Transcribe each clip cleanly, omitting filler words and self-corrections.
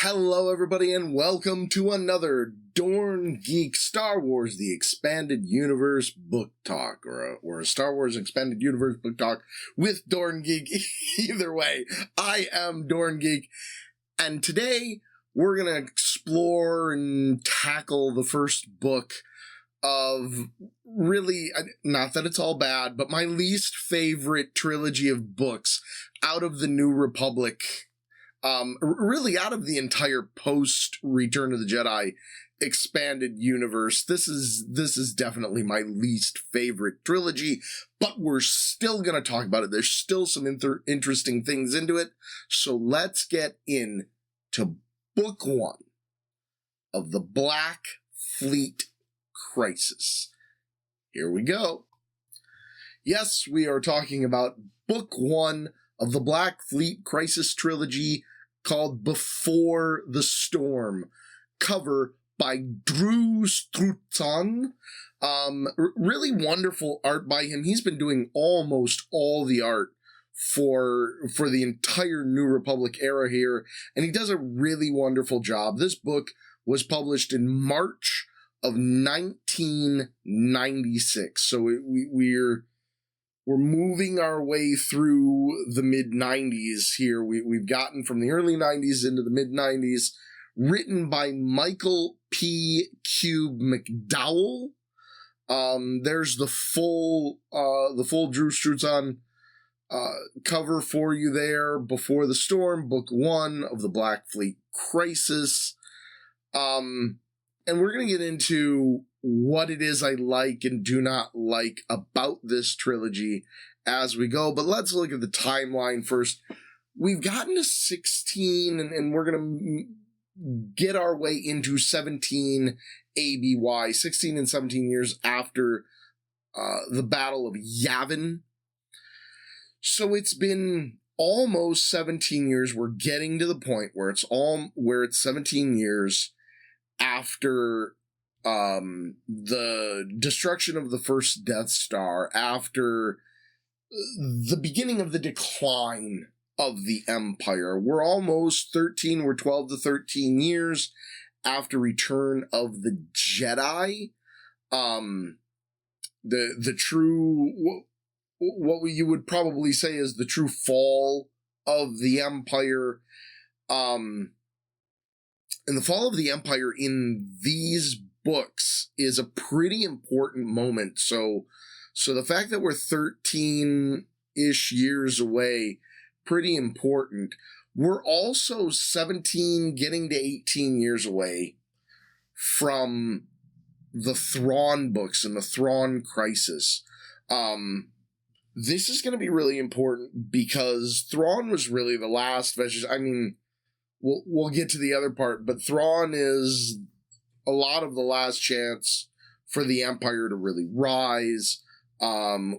Hello, everybody, and welcome to another Dorn Geek Star Wars The Expanded Universe book talk, or a Star Wars Expanded Universe book talk with Dorn Geek. Either way, I am Dorn Geek, and today we're going to explore and tackle the first book of really, not that it's all bad, but my least favorite trilogy of books out of the New Republic. Really out of the entire post Return of the Jedi expanded universe. This is definitely my least favorite trilogy, but we're still going to talk about it. There's still some interesting things into it. So let's get into book one of the Black Fleet Crisis. Here we go. Yes, we are talking about book one of the Black Fleet Crisis trilogy, called Before the Storm, cover by Drew Struzan. Really wonderful art by him. He's been doing almost all the art for the entire New Republic era here, and he does a really wonderful job. This book was published in March of 1996, so we're moving our way through the mid-90s here. We've gotten from the early 90s into the mid-90s. Written by Michael P. Cube McDowell. There's the full Drew Struzan cover for you there. Before the Storm, book one of the Black Fleet Crisis. And we're going to get into what it is I like and do not like about this trilogy as we go. But let's look at the timeline first. We've gotten to 16, and we're going to get our way into 17 ABY, 16 and 17 years after the Battle of Yavin. So it's been almost 17 years. We're getting to the point where it's 17 years after the destruction of the first Death Star, after the beginning of the decline of the Empire. We're almost 13, we're 12 to 13 years after Return of the Jedi. The true, you would probably say is the true fall of the Empire. And the fall of the Empire in these books is a pretty important moment. So the fact that we're 13-ish years away, pretty important. We're also 17, getting to 18 years away from the Thrawn books and the Thrawn Crisis. This is going to be really important because Thrawn was really the last vestige. I mean, we'll get to the other part, but Thrawn is a lot of the last chance for the Empire to really rise.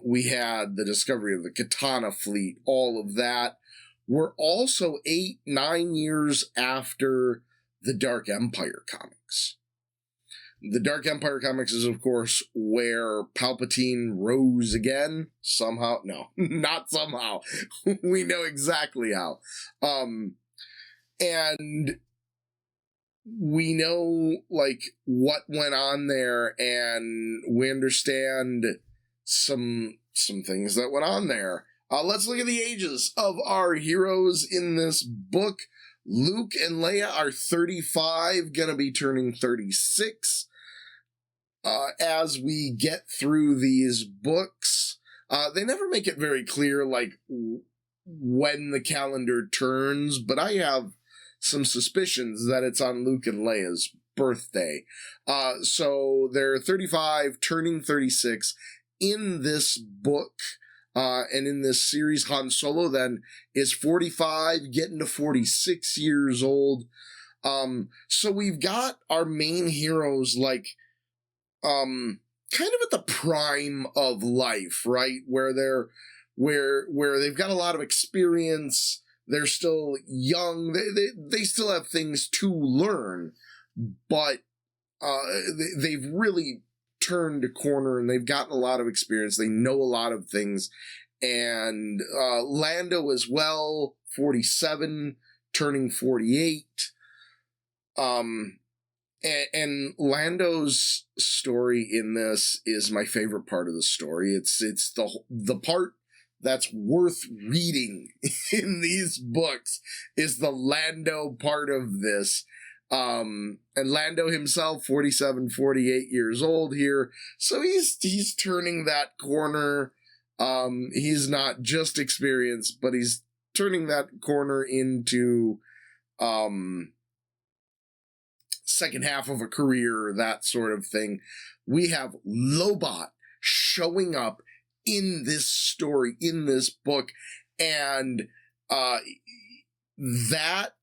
We had the discovery of the Katana fleet, all of that. We're also 8-9 years after the Dark Empire comics. The Dark Empire comics is, of course, where Palpatine rose again. Somehow. No, not somehow. We know exactly how. And we know, like, what went on there, and we understand some things that went on there. Let's look at the ages of our heroes in this book. Luke and Leia are 35, gonna be turning 36 as we get through these books. They never make it very clear, like, when the calendar turns, but I have some suspicions that it's on Luke and Leia's birthday. So they're 35, turning 36 in this book. And in this series, Han Solo then is 45, getting to 46 years old. So we've got our main heroes, like, kind of at the prime of life, right? Where they've got a lot of experience. They're still young. They still have things to learn, but they've really turned a corner and they've gotten a lot of experience. They know a lot of things. And Lando as well, 47, turning 48. And Lando's story in this is my favorite part of the story. It's the part that's worth reading in these books is the Lando part of this. And Lando himself, 47, 48 years old here. So he's turning that corner. He's not just experienced, but he's turning that corner into, second half of a career, that sort of thing. We have Lobot showing up in this story, in this book, and that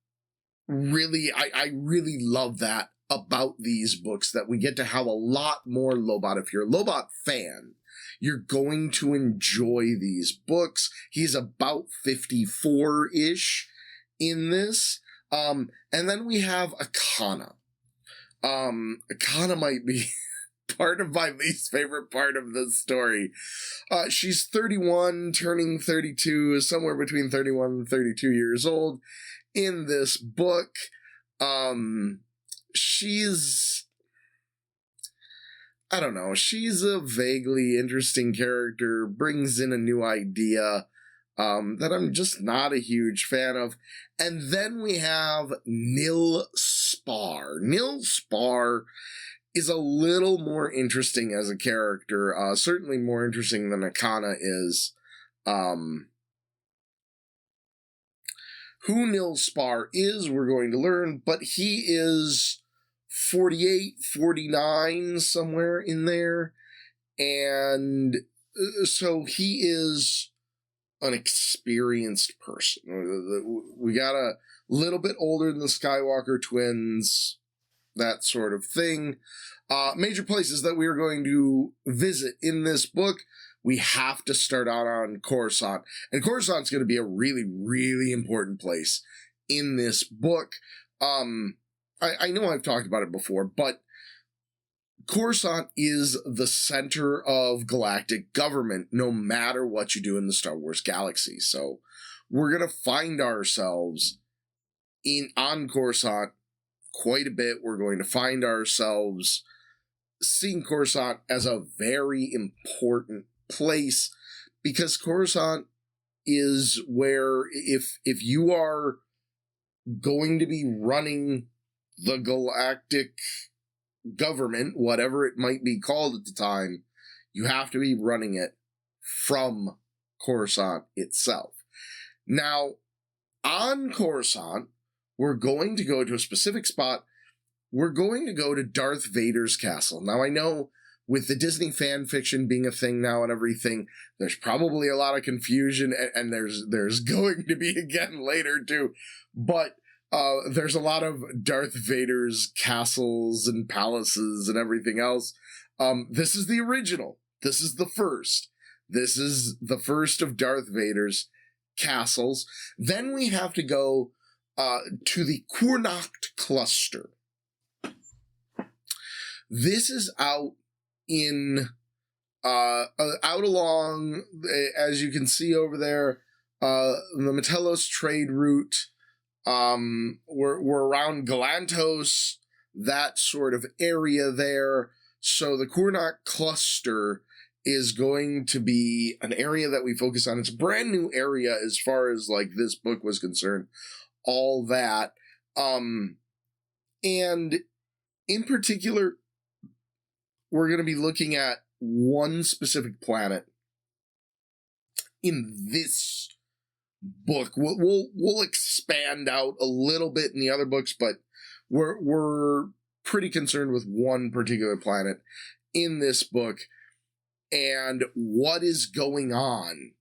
really, I really love that about these books, that we get to have a lot more Lobot. If you're a Lobot fan, you're going to enjoy these books. He's about 54-ish in this. And then we have Akana. Akana might be part of my least favorite part of the story. She's 31, turning 32, somewhere between 31 and 32 years old in this book. She's, I don't know, she's a vaguely interesting character, brings in a new idea that I'm just not a huge fan of. And then we have Nil Spar. Nil Spar is a little more interesting as a character, certainly more interesting than Akana is. Who Nil Spar is, we're going to learn, but he is 48, 49, somewhere in there. And so he is an experienced person. We got a little bit older than the Skywalker twins, that sort of thing. Major places that we are going to visit in this book, we have to start out on Coruscant. And Coruscant's going to be a really, really important place in this book. I know I've talked about it before, but Coruscant is the center of galactic government, no matter what you do in the Star Wars galaxy. So we're going to find ourselves on Coruscant quite a bit. We're going to find ourselves seeing Coruscant as a very important place, because Coruscant is where, if you are going to be running the galactic government, whatever it might be called at the time, you have to be running it from Coruscant itself. Now, on Coruscant, we're going to go to a specific spot. We're going to go to Darth Vader's castle. Now, I know with the Disney fan fiction being a thing now and everything, there's probably a lot of confusion, and there's going to be again later too, but there's a lot of Darth Vader's castles and palaces and everything else. This is the original. This is the first. This is the first of Darth Vader's castles. Then we have to go to the Kurnocht Cluster. This is out along, as you can see over there, the Matelos trade route. We're around Galantos, that sort of area there. So the Kurnocht Cluster is going to be an area that we focus on. It's a brand new area as far as like this book was concerned, all that. And in particular, we're going to be looking at one specific planet in this book. We'll expand out a little bit in the other books, but we're pretty concerned with one particular planet in this book and what is going on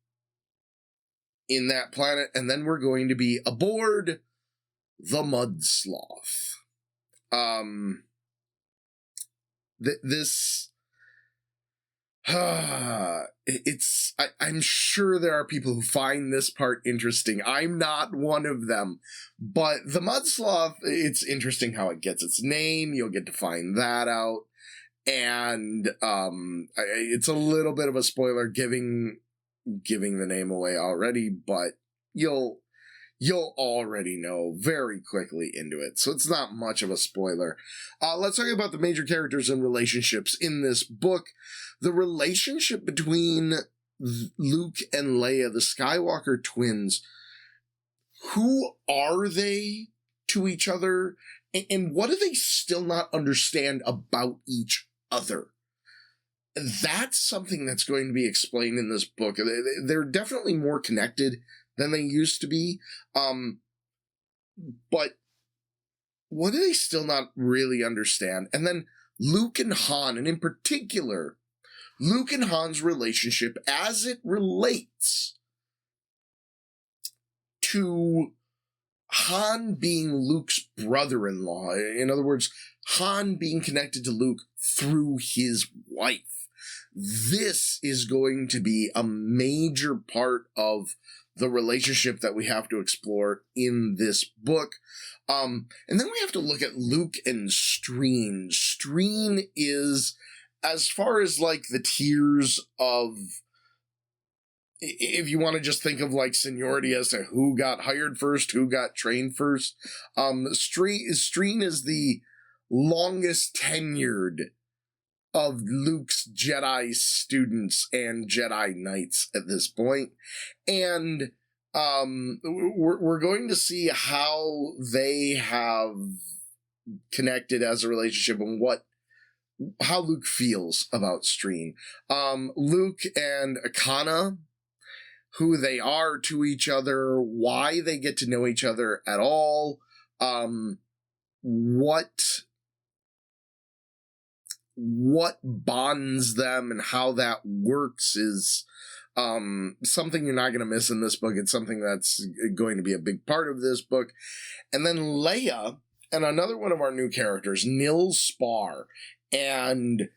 in that planet. And then we're going to be aboard the Mud Sloth. I'm sure there are people who find this part interesting. I'm not one of them. But the Mud Sloth, it's interesting how it gets its name. You'll get to find that out. And it's a little bit of a spoiler giving the name away already, but you'll you'll already know very quickly into it, so it's not much of a spoiler. Let's talk about the major characters and relationships in this book. The relationship between Luke and Leia, the Skywalker twins, who are they to each other, and what do they still not understand about each other? That's something that's going to be explained in this book. They're definitely more connected than they used to be. But what do they still not really understand? And then Luke and Han, and in particular, Luke and Han's relationship as it relates to Han being Luke's brother-in-law. In other words, Han being connected to Luke through his wife. This is going to be a major part of the relationship that we have to explore in this book. And then we have to look at Luke and Streen. Streen is, as far as like the tiers of, if you want to just think of like seniority as to who got hired first, who got trained first, Streen is the longest tenured of Luke's Jedi students and Jedi Knights at this point. And we're going to see how they have connected as a relationship and how Luke feels about Streen. Luke and Akana, who they are to each other, why they get to know each other at all, what bonds them and how that works is something you're not going to miss in this book. It's something that's going to be a big part of this book. And then Leia and another one of our new characters, Nil Spar, and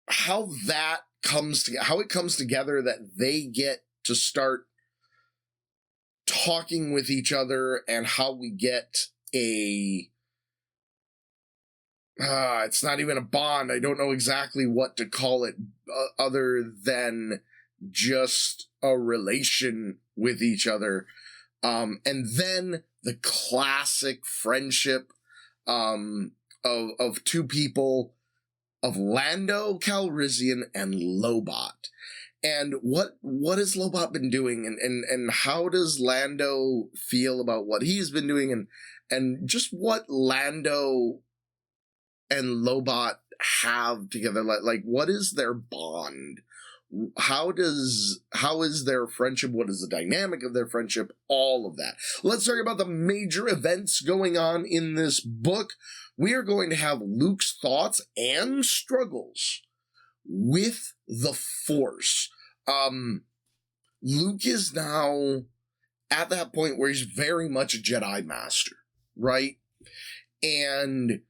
how it comes together that they get to start talking with each other, and how we get it's not even a bond. I don't know exactly what to call it other than just a relation with each other. And then the classic friendship of two people, of Lando Calrissian and Lobot. And what has Lobot been doing, and how does Lando feel about what he's been doing, and just what Lando and Lobot have together? Like what is their bond? How is their friendship? What is the dynamic of their friendship? All of that. Let's talk about the major events going on in this book. We are going to have Luke's thoughts and struggles with the Force. Luke is now at that point where he's very much a Jedi Master, right? And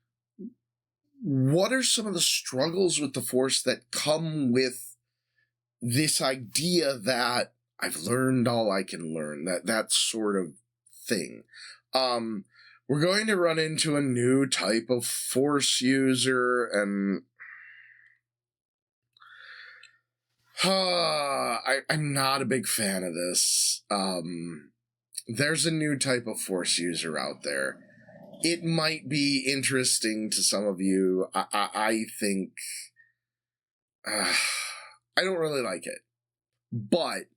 what are some of the struggles with the Force that come with this idea that I've learned all I can learn, that sort of thing? We're going to run into a new type of Force user, and I'm not a big fan of this. There's a new type of Force user out there. It might be interesting to some of you. I think I don't really like it, but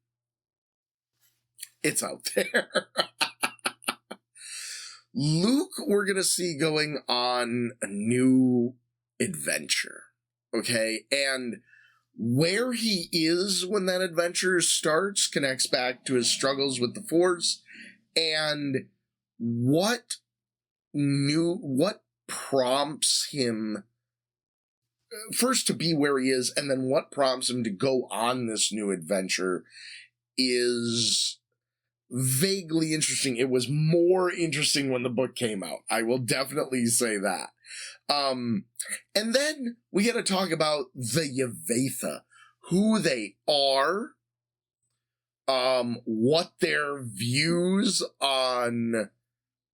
it's out there. Luke, we're going to see going on a new adventure, okay? And where he is when that adventure starts connects back to his struggles with the Force, and what prompts him first to be where he is, and then what prompts him to go on this new adventure is vaguely interesting. It was more interesting when the book came out. I will definitely say that. And then we got to talk about the Yavatha, who they are, what their views on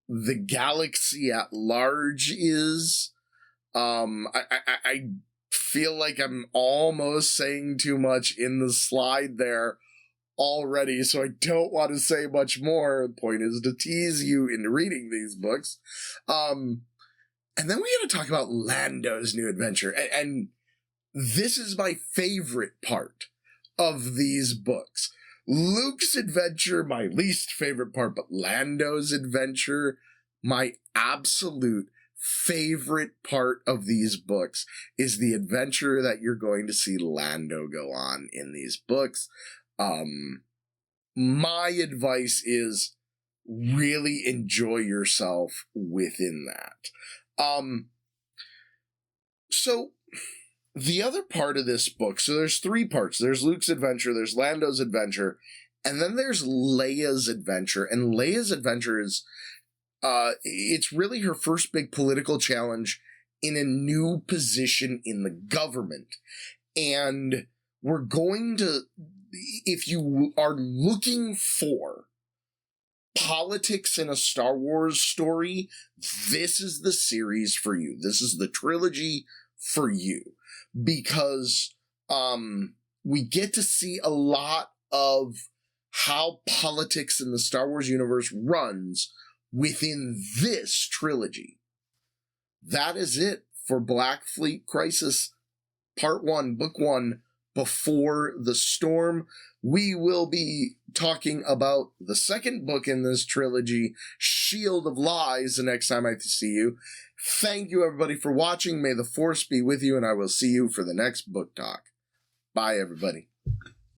the galaxy at large is. I feel like I'm almost saying too much in the slide there. already, so I don't want to say much more. The point is to tease you into reading these books. And then we got to talk about Lando's new adventure. And this is my favorite part of these books. Luke's adventure, my least favorite part, but Lando's adventure, my absolute favorite part of these books is the adventure that you're going to see Lando go on in these books. My advice is really enjoy yourself within that. So the other part of this book, so there's three parts. There's Luke's adventure, there's Lando's adventure, and then there's Leia's adventure. And Leia's adventure is, it's really her first big political challenge in a new position in the government. And we're going to, if you are looking for politics in a Star Wars story, this is the series for you. This is the trilogy for you. Because we get to see a lot of how politics in the Star Wars universe runs within this trilogy. That is it for Black Fleet Crisis Part 1, Book 1, Before the Storm. We will be talking about the second book in this trilogy, Shield of Lies, the next time I see you. Thank you, everybody, for watching. May the Force be with you, and I will see you for the next book talk. Bye, everybody.